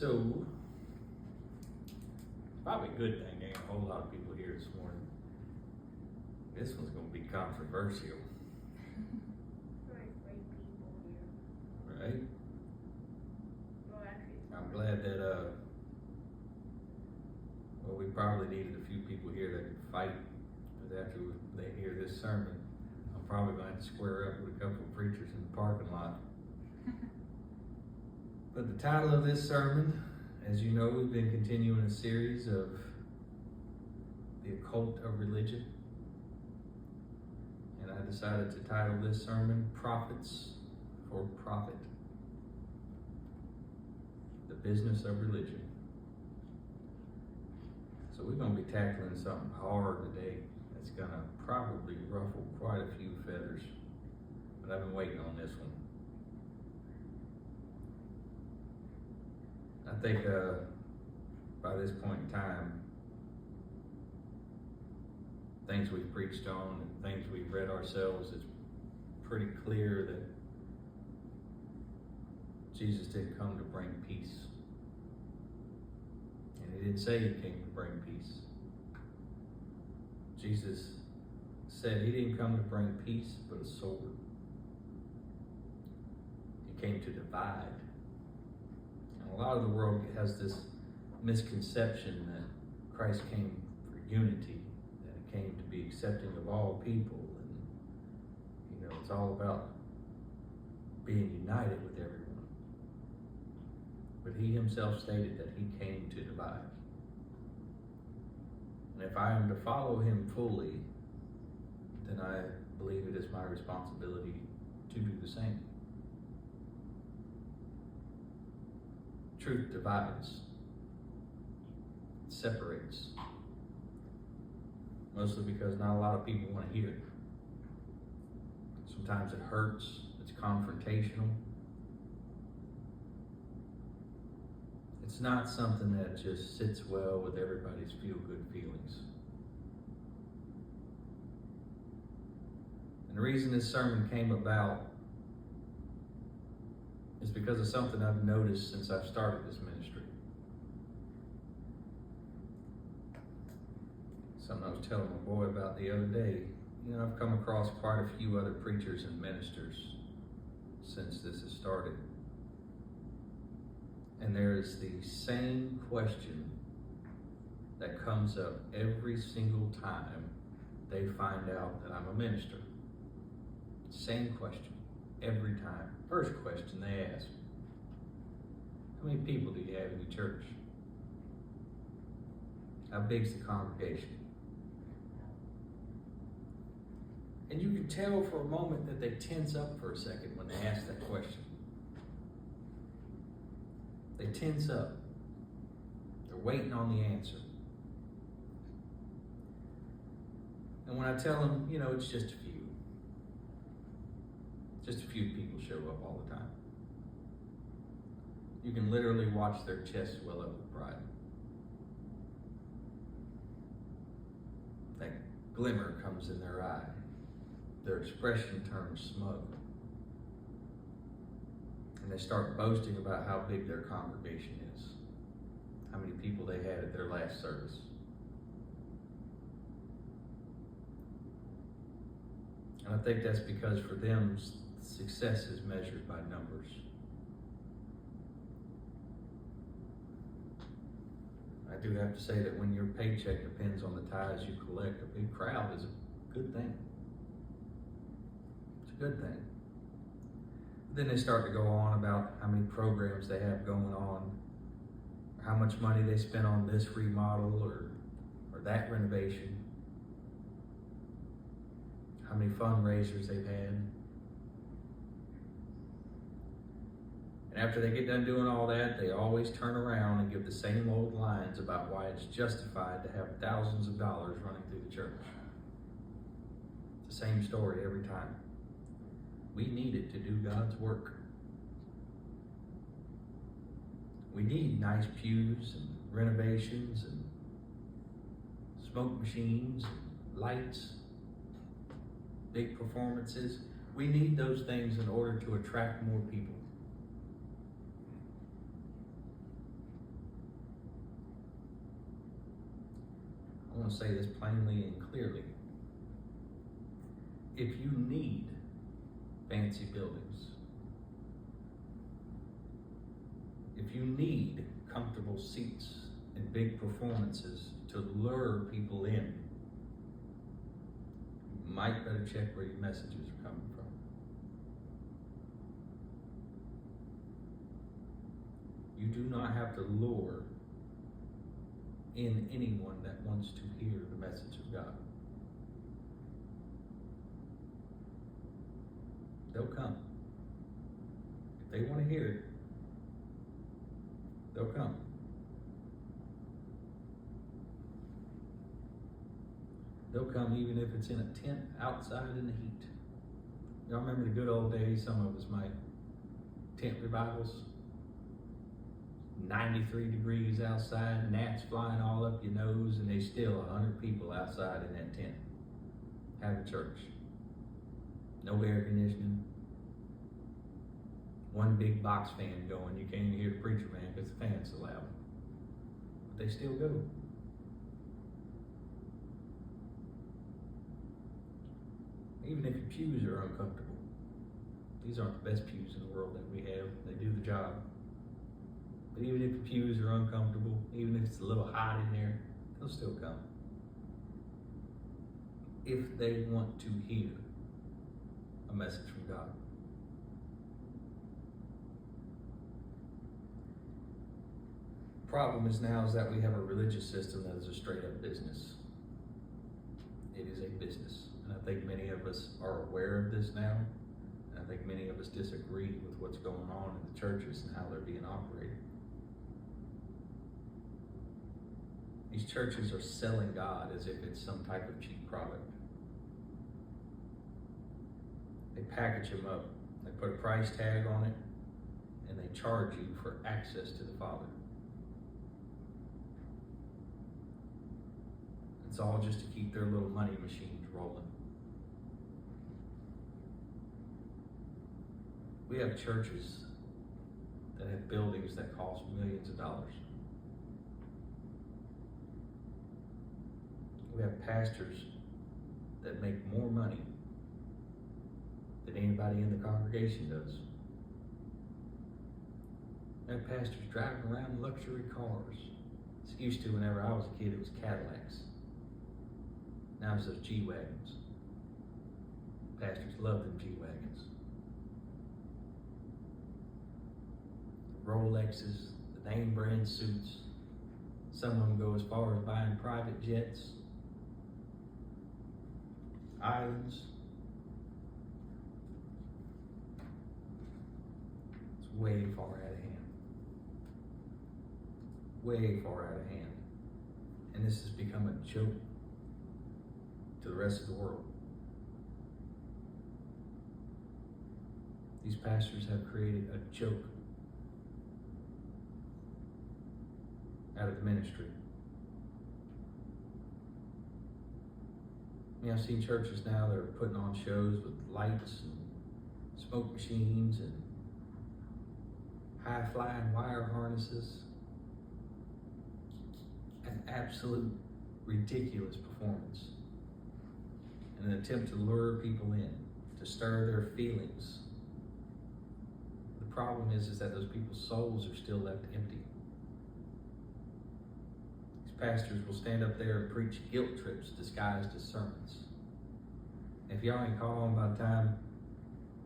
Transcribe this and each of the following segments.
So, probably a good thing, ain't a whole lot of people here this morning. This one's gonna be controversial, right? I'm glad that, well, we probably needed a few people here that could fight, because after they hear this sermon, I'm probably gonna have to square up with a couple of preachers in the parking lot. But the title of this sermon, as you know, we've been continuing a series of the occult of religion. And I decided to title this sermon, Prophets for Profit. The business of religion. So we're going to be tackling something hard today that's going to probably ruffle quite a few feathers. But I've been waiting on this one. I think by this point in time, things we've preached on and things we've read ourselves, it's pretty clear that Jesus didn't come to bring peace. And he didn't say he came to bring peace. Jesus said he didn't come to bring peace, but a sword. He came to divide. And a lot of the world has this misconception that Christ came for unity, that he came to be accepting of all people, and it's all about being united with everyone. But he himself stated that he came to divide. And if I am to follow him fully, then I believe it is my responsibility to do the same. Truth divides, it separates, mostly because not a lot of people want to hear it. Sometimes it hurts, it's confrontational. It's not something that just sits well with everybody's feel-good feelings. And the reason this sermon came about is because of something I've noticed since I've started this ministry. Something I was telling my boy about the other day. I've come across quite a few other preachers and ministers since this has started. And there is the same question that comes up every single time they find out that I'm a minister. Same question every time. First question they ask, how many people do you have in your church? How big's the congregation? And you can tell for a moment that they tense up for a second when they ask that question. They tense up. They're waiting on the answer. And when I tell them, it's just a few. Just a few people show up all the time. You can literally watch their chest swell up with pride. That glimmer comes in their eye. Their expression turns smug. And they start boasting about how big their congregation is. How many people they had at their last service. And I think that's because for them, success is measured by numbers. I do have to say that when your paycheck depends on the tithes you collect, a big crowd is a good thing. It's a good thing. Then they start to go on about how many programs they have going on, how much money they spent on this remodel or that renovation, how many fundraisers they've had. And after they get done doing all that, they always turn around and give the same old lines about why it's justified to have thousands of dollars running through the church. It's the same story every time. We need it to do God's work. We need nice pews and renovations and smoke machines and lights, big performances. We need those things in order to attract more people. want to say this plainly and clearly. If you need fancy buildings, if you need comfortable seats and big performances to lure people in, you might better check where your messages are coming from. You do not have to lure in anyone that wants to hear the message of God. They'll come. If they want to hear it, they'll come. They'll come even if it's in a tent outside in the heat. Y'all remember the good old days? Some of us might. Tent revivals. 93 degrees outside, gnats flying all up your nose, and there's still 100 people outside in that tent having church. No air conditioning. One big box fan going. You can't even hear the preacher man because the fan's so loud. But they still go. Even if your pews are uncomfortable. These aren't the best pews in the world that we have. They do the job. But even if your pews are uncomfortable, even if it's a little hot in there, they'll still come. If they want to hear a message from God. Problem is now is that we have a religious system that is a straight up business. It is a business. And I think many of us are aware of this now. And I think many of us disagree with what's going on in the churches and how they're being operated. These churches are selling God as if it's some type of cheap product. They package him up, they put a price tag on it, and they charge you for access to the Father. It's all just to keep their little money machines rolling. We have churches that have buildings that cost millions of dollars. We have pastors that make more money than anybody in the congregation does. We have pastors driving around luxury cars. It's used to whenever I was a kid, it was Cadillacs. Now it's those G-Wagons. Pastors love them G-Wagons. Rolexes, the name brand suits. Some of them go as far as buying private jets. Islands. It's way far out of hand. Way far out of hand. And this has become a joke to the rest of the world. These pastors have created a joke out of the ministry. I see churches now that are putting on shows with lights and smoke machines and high-flying wire harnesses. An absolute ridiculous performance. In an attempt to lure people in, to stir their feelings. The problem is that those people's souls are still left empty. Pastors will stand up there and preach guilt trips disguised as sermons. If y'all ain't caught on by the time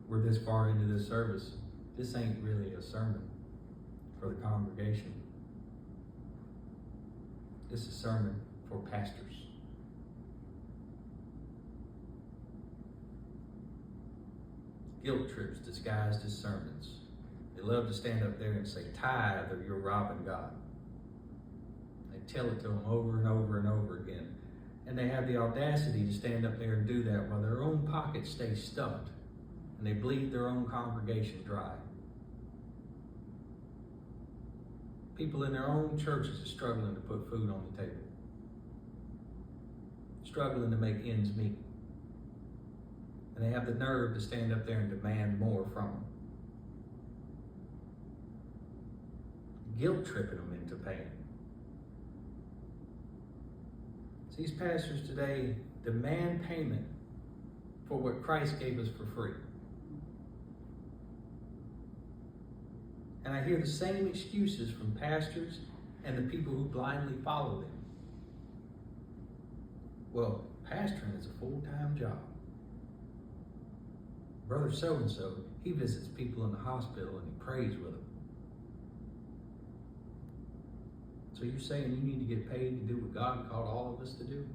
we're this far into this service, this ain't really a sermon for the congregation. This is a sermon for pastors. Guilt trips disguised as sermons. They love to stand up there and say, tithe or you're robbing God. Tell it to them over and over and over again. And they have the audacity to stand up there and do that while their own pockets stay stuffed and they bleed their own congregation dry. People in their own churches are struggling to put food on the table, struggling to make ends meet. And they have the nerve to stand up there and demand more from them. Guilt tripping them into paying. These pastors today demand payment for what Christ gave us for free. And I hear the same excuses from pastors and the people who blindly follow them. Well, pastoring is a full-time job. Brother so-and-so, he visits people in the hospital and he prays with them. So you're saying you need to get paid to do what God called all of us to do?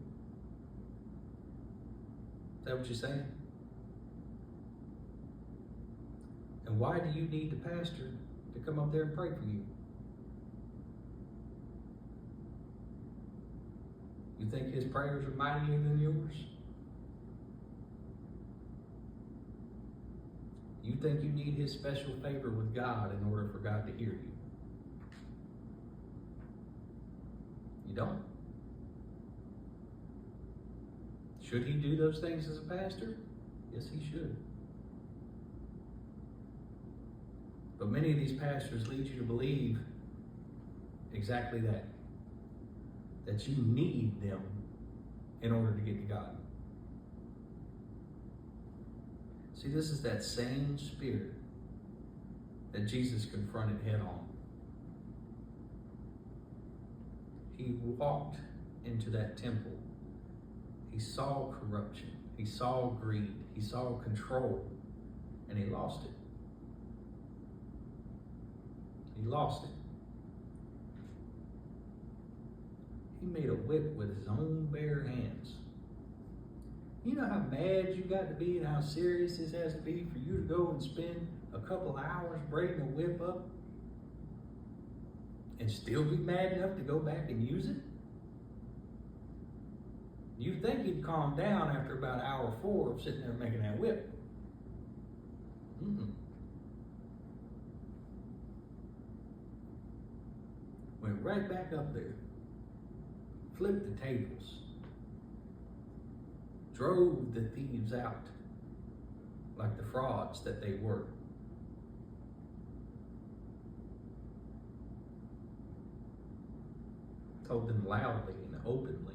Is that what you're saying? And why do you need the pastor to come up there and pray for you? You think his prayers are mightier than yours? You think you need his special favor with God in order for God to hear you? You don't. Should he do those things as a pastor? Yes, he should. But many of these pastors lead you to believe exactly that. That you need them in order to get to God. See, this is that same spirit that Jesus confronted head on. He walked into that temple. He saw corruption. He saw greed. He saw control. And he lost it. He lost it. He made a whip with his own bare hands. You know how mad you got to be and how serious this has to be for you to go and spend a couple hours braiding a whip up and still be mad enough to go back and use it? You'd think he'd calm down after about hour 4 of sitting there making that whip. Went right back up there. Flipped the tables. Drove the thieves out like the frauds that they were. Told them loudly and openly,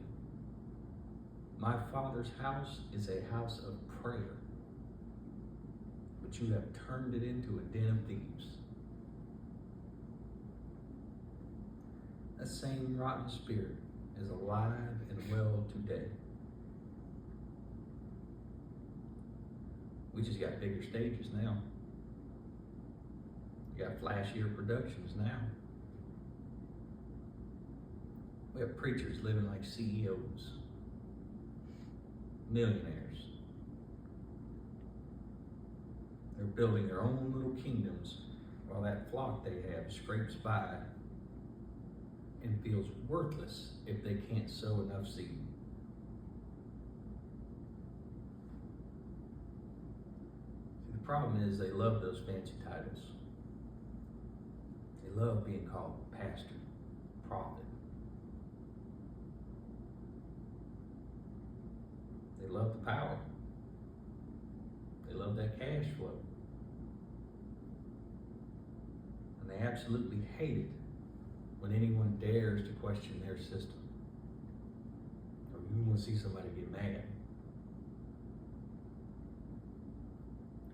my Father's house is a house of prayer, but you have turned it into a den of thieves. That same rotten spirit is alive and well today. We just got bigger stages now. We got flashier productions now. We have preachers living like CEOs, millionaires. They're building their own little kingdoms while that flock they have scrapes by and feels worthless if they can't sow enough seed. The problem is they love those fancy titles. They love being called pastor, prophet. They love the power. They love that cash flow. And they absolutely hate it when anyone dares to question their system. Or you want to see somebody get mad.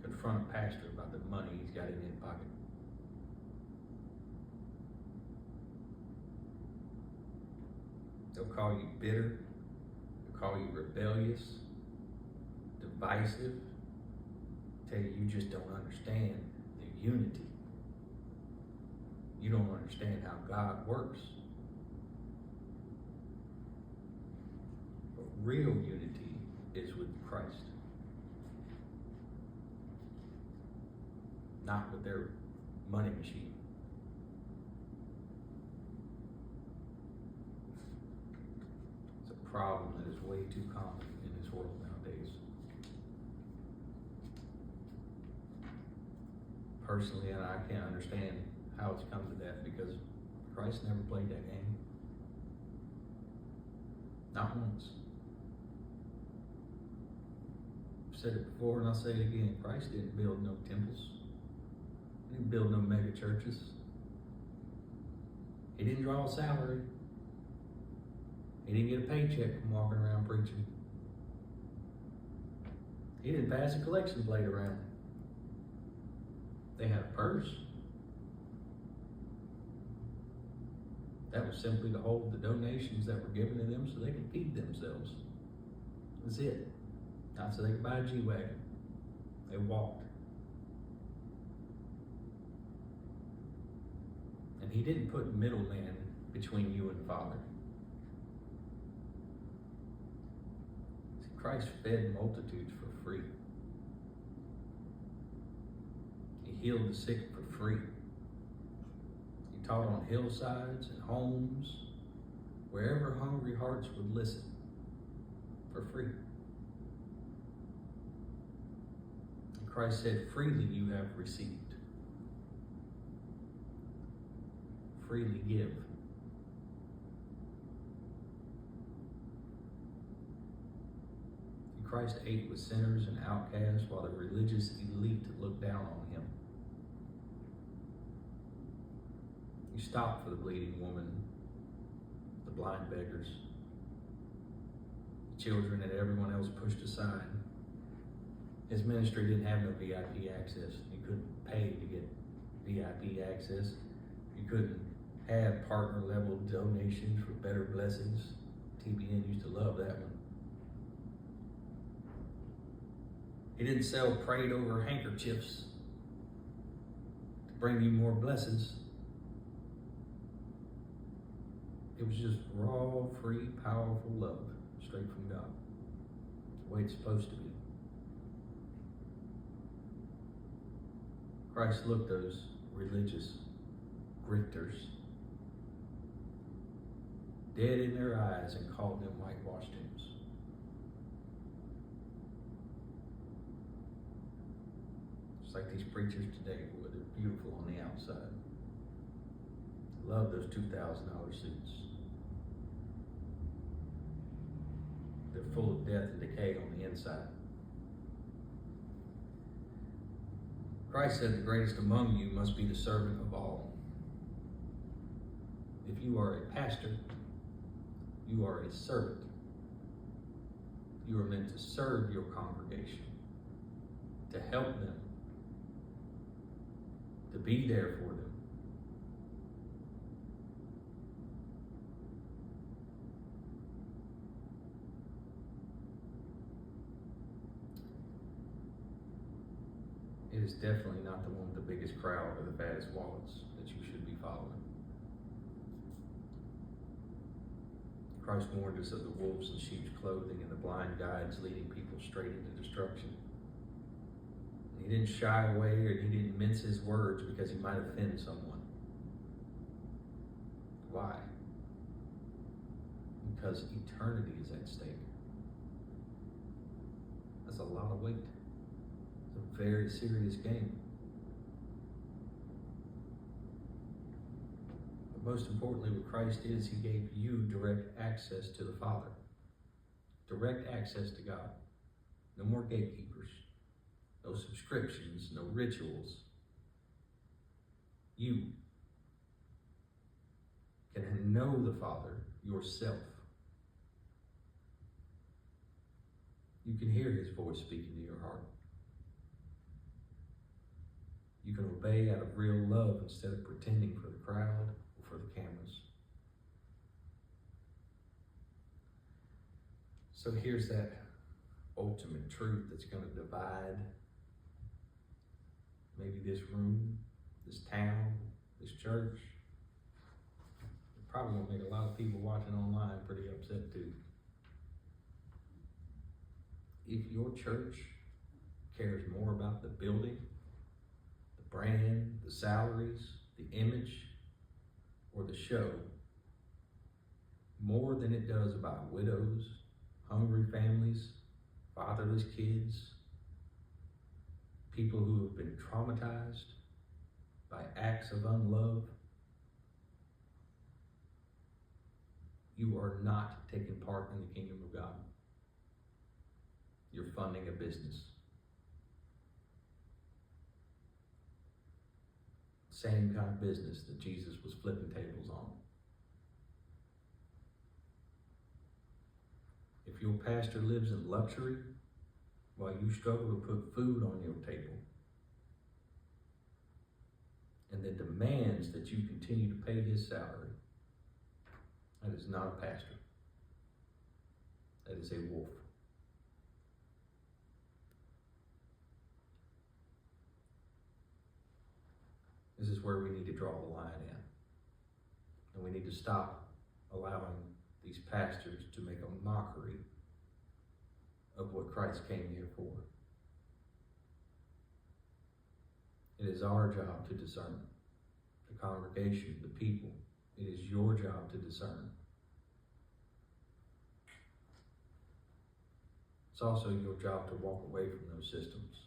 Confront a pastor about the money he's got in his pocket. They'll call you bitter. They'll call you rebellious, divisive. Tell you just don't understand the unity. You don't understand how God works. But real unity is with Christ. Not with their money machine. It's a problem that is way too common in this world nowadays. Personally, and I can't understand how it's come to that, because Christ never played that game. Not once. I've said it before and I'll say it again. Christ didn't build no temples. He didn't build no mega churches. He didn't draw a salary. He didn't get a paycheck from walking around preaching. He didn't pass a collection plate around. They had a purse. That was simply to hold the donations that were given to them so they could feed themselves. That's it. Not so they could buy a G-Wagon. They walked. And he didn't put middleman between you and the Father. See, Christ fed multitudes for free. He healed the sick for free. He taught on hillsides and homes, wherever hungry hearts would listen, for free. And Christ said, freely you have received. Freely give. And Christ ate with sinners and outcasts while the religious elite looked down on him. He stopped for the bleeding woman, the blind beggars, the children that everyone else pushed aside. His ministry didn't have no VIP access. You couldn't pay to get VIP access. You couldn't have partner level donations for better blessings. TBN used to love that one. He didn't sell prayed over handkerchiefs to bring you more blessings. It was just raw, free, powerful love straight from God. The way it's supposed to be. Christ looked those religious grifters dead in their eyes and called them whitewashed tombs. Just like these preachers today, boy, they're beautiful on the outside. Love those $2,000 suits. They're full of death and decay on the inside. Christ said the greatest among you must be the servant of all. If you are a pastor, you are a servant. You are meant to serve your congregation, to help them, to be there for them. It is definitely not the one with the biggest crowd or the fattest wallets that you should be following. Christ warned us of the wolves in sheep's clothing and the blind guides leading people straight into destruction. He didn't shy away, or he didn't mince his words because he might offend someone. Why? Because eternity is at stake. That's a lot of weight. It's a very serious game. But most importantly, what Christ is, he gave you direct access to the Father. Direct access to God. No more gatekeepers. No subscriptions, no rituals. You can know the Father yourself. You can hear his voice speaking to your heart. You can obey out of real love instead of pretending for the crowd or for the cameras. So here's that ultimate truth that's going to divide maybe this room, this town, this church. It probably going to make a lot of people watching online pretty upset too. If your church cares more about the building, the brand, the salaries, the image, or the show, more than it does about widows, hungry families, fatherless kids, people who have been traumatized by acts of unlove, you are not taking part in the kingdom of God. You're funding a business. Same kind of business that Jesus was flipping tables on. If your pastor lives in luxury while you struggle to put food on your table, and then demands that you continue to pay his salary, that is not a pastor. That is a wolf. This is where we need to draw the line at. And we need to stop allowing these pastors to make a mockery of what Christ came here for. It is our job to discern. The congregation, the people, it is your job to discern. It's also your job to walk away from those systems.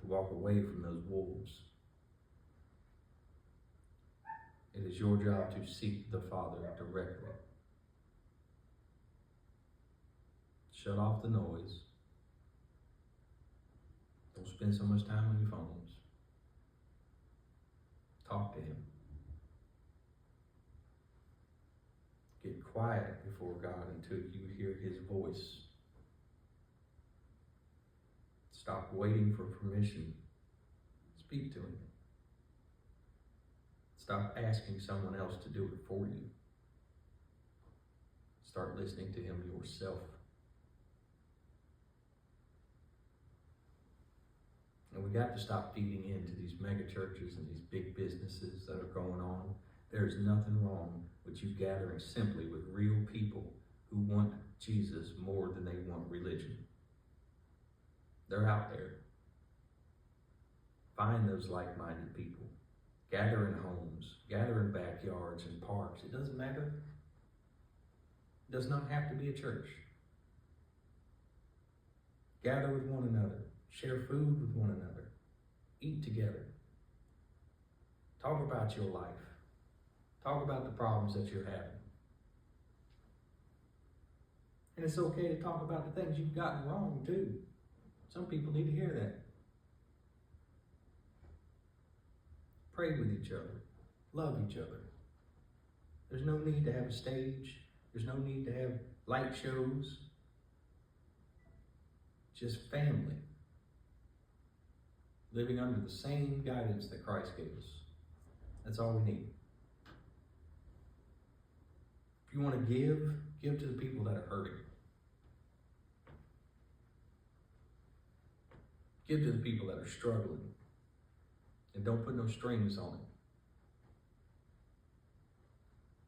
To walk away from those wolves. It is your job to seek the Father directly. Shut off the noise. Don't spend so much time on your phones. Talk to him. Get quiet before God until you hear his voice. Stop waiting for permission. Speak to him. Stop asking someone else to do it for you. Start listening to him yourself. And we got to stop feeding into these mega churches and these big businesses that are going on. There's nothing wrong with you gathering simply with real people who want Jesus more than they want religion. They're out there. Find those like-minded people. Gather in homes. Gather in backyards and parks. It doesn't matter. It does not have to be a church. Gather with one another. Share food with one another. Eat together. Talk about your life. Talk about the problems that you're having. And it's okay to talk about the things you've gotten wrong too. Some people need to hear that. Pray with each other. Love each other. There's no need to have a stage. There's no need to have light shows. Just family. Living under the same guidance that Christ gave us. That's all we need. If you want to give to the people that are hurting. Give to the people that are struggling. And don't put no strings on it.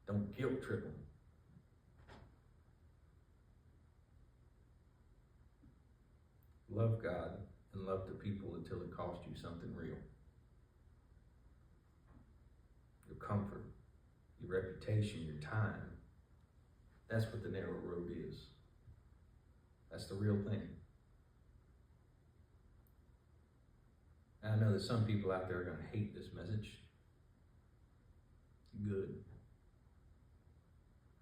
Don't guilt trip them. Love God and love the people until it costs you something real. Your comfort, your reputation, your time. That's what the narrow road is. That's the real thing. And I know that some people out there are going to hate this message. Good.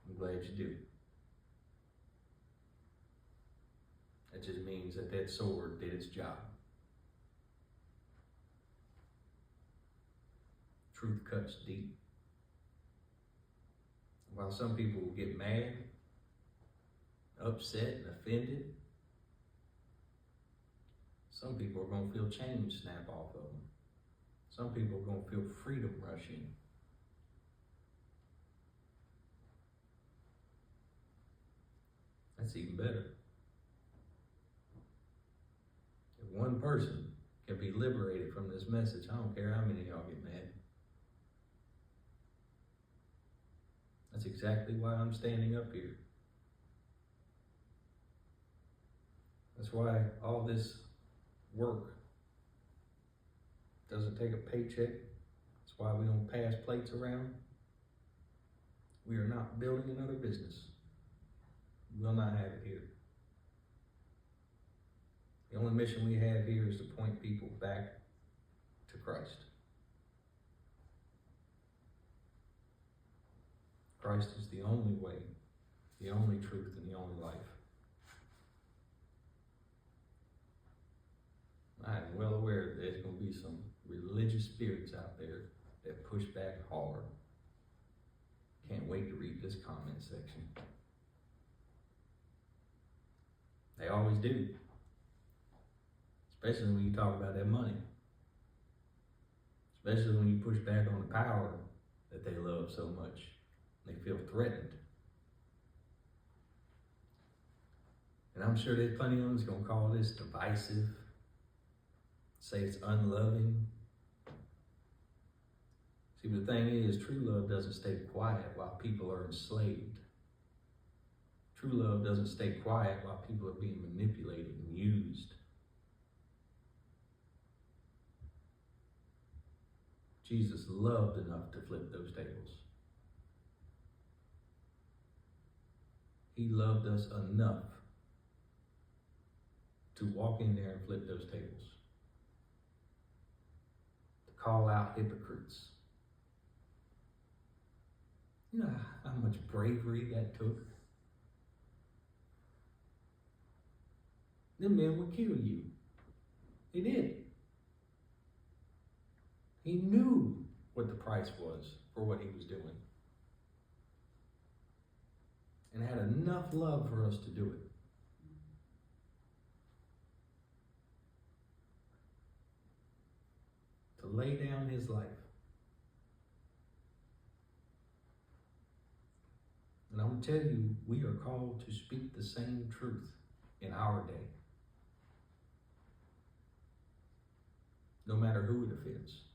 I'm glad you do. That just means that that sword did its job. Truth cuts deep. While some people will get mad, upset, and offended, some people are going to feel change snap off of them. Some people are going to feel freedom rush in. That's even better. If one person can be liberated from this message, I don't care how many of y'all get mad. That's exactly why I'm standing up here. That's why all this work doesn't take a paycheck. That's why we don't pass plates around. We are not building another business. We will not have it here. The only mission we have here is to point people back to Christ. Christ is the only way, the only truth, and the only life. I am well aware that there's going to be some religious spirits out there that push back hard. Can't wait to read this comment section. They always do. Especially when you talk about that money. Especially when you push back on the power that they love so much. They feel threatened. And I'm sure there's plenty of them that's going to call this divisive, say it's unloving. See, the thing is, true love doesn't stay quiet while people are enslaved. True love doesn't stay quiet while people are being manipulated and used. Jesus loved enough to flip those tables. He loved us enough to walk in there and flip those tables. To call out hypocrites. You know how much bravery that took? Them men would kill you. He did. He knew what the price was for what he was doing. And had enough love for us to do it. To lay down his life. And I'm going to tell you, we are called to speak the same truth in our day. No matter who it offends.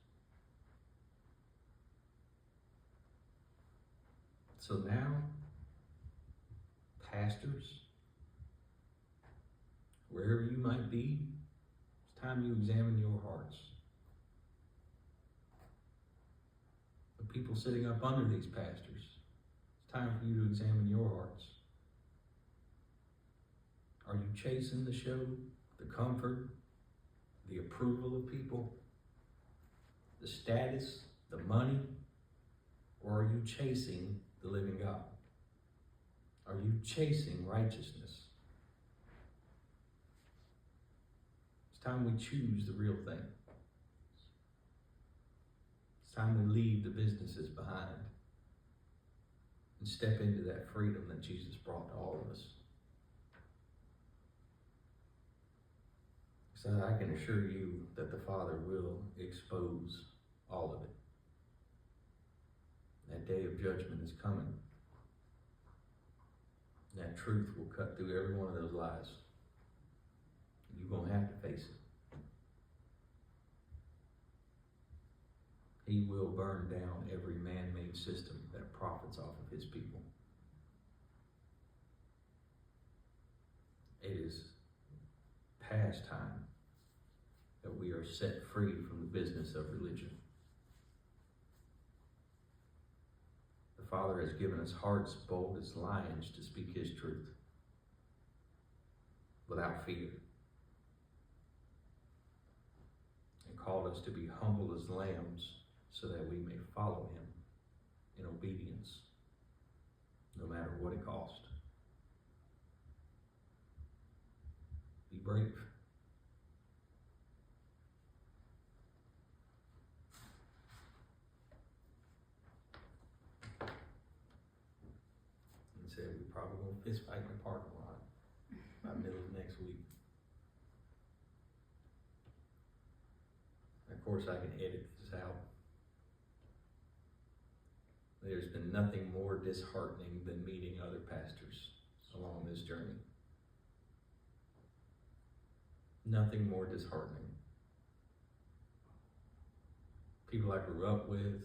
So now, pastors, wherever you might be, it's time you examine your hearts. The people sitting up under these pastors, it's time for you to examine your hearts. Are you chasing the show, the comfort, the approval of people, the status, the money, or are you chasing the living God? Are you chasing righteousness? It's time we choose the real thing. It's time we leave the businesses behind and step into that freedom that Jesus brought to all of us. So I can assure you that the Father will expose all of it. That day of judgment is coming. That truth will cut through every one of those lies. You're going to have to face it. He will burn down every man-made system that profits off of his people. It is past time that we are set free from the business of religion. The Father has given us hearts bold as lions to speak his truth without fear, and called us to be humble as lambs so that we may follow him in obedience, no matter what it costs. Be brave. Said we're probably going to fist fight in the parking lot by middle of next week. Of course, I can edit this out. There's been nothing more disheartening than meeting other pastors along this journey. Nothing more disheartening. People I grew up with,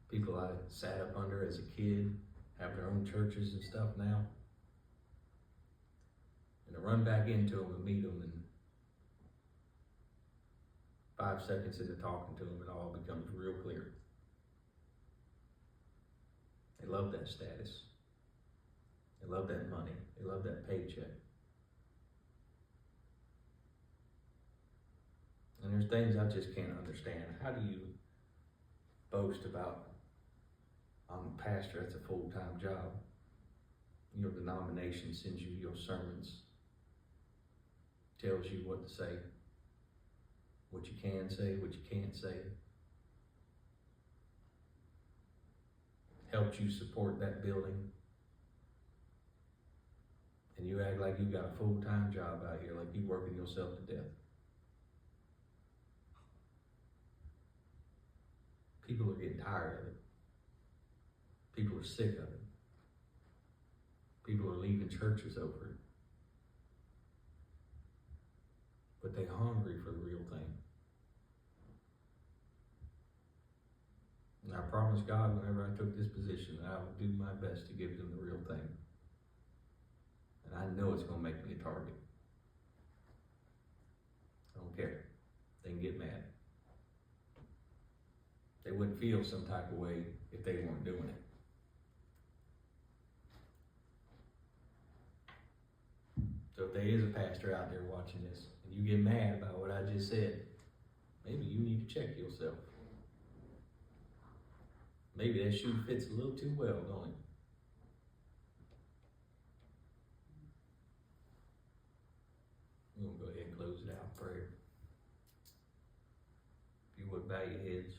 people I sat up under as a kid, have their own churches and stuff now. And to run back into them and meet them, and 5 seconds into talking to them, it all becomes real clear. They love that status. They love that money. They love that paycheck. And there's things I just can't understand. How do you boast about, I'm a pastor, that's a full-time job. Your denomination sends you your sermons, tells you what to say, what you can say, what you can't say. helped you support that building, and you act like you got a full-time job out here, like you working yourself to death. People are getting tired of it. People are sick of it. People are leaving churches over it. But they're hungry for the real thing. And I promised God whenever I took this position that I would do my best to give them the real thing. And I know it's going to make me a target. I don't care. They can get mad. They wouldn't feel some type of way if they weren't doing it. So if there is a pastor out there watching this, and you get mad about what I just said, maybe you need to check yourself. Maybe that shoe fits a little too well, don't it? We're going to go ahead and close it out in prayer. If you would bow your heads.